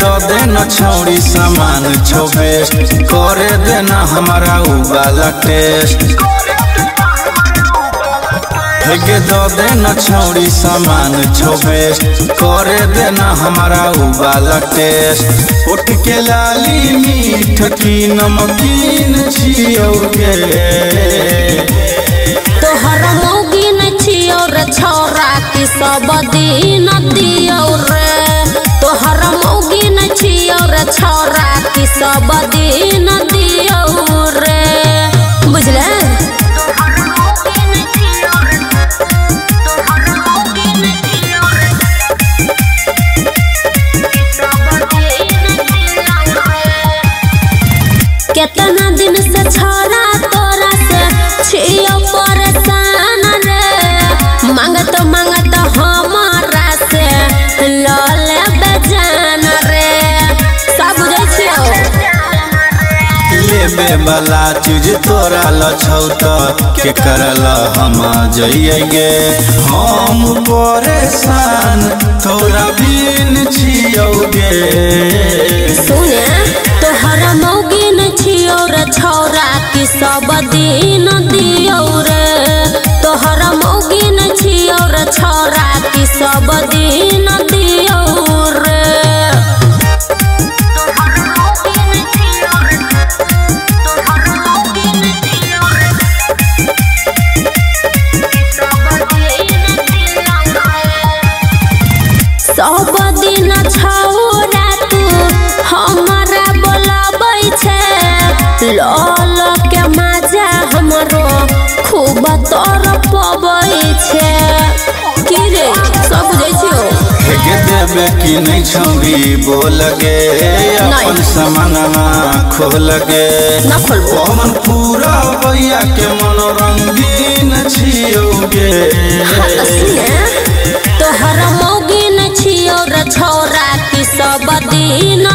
दो देना छौड़ी सामान छोबे करे देना हमारा उबाला टेस्ट के दो देना छौड़ी सामान छोबे करे देना हमारा उबाला टेस्ट उठ के लाली मीठ की नमकीन छियोगे तोहर मौगिन छियो रे छौरा की सब दिन दियो रे तोहर मौगिन छियो रे छौरा की सब दिन दियो रे बुझले कितना दिन से छोरा तोरा से छियो परेशान रे मांगत हमारा से लले बेजान रे सब बुझे छियो लेबे वाला चीज तोरा लछौत के करल हम जइएगे हम परेशान तोरा बिन छियोगे सुने तोहर मौगिन छियो रे छौरा की सब दिन दियो रे तोहर मौगिन छियो रे छौरा की सब दिन दियो रे सब दिन छौरा तू हमारा बोलाबै छे लल के मजा हमरो खूब तोर पबै छे की रे सब बुझै छियो के देबे कि नहीं छौरी बोल गे अपन समानमा खोल गे ना खोलबो मन पूरा भैया के मन रंगीन छियोगे तोहर मौगिन छियो रे छौरा की सब दिन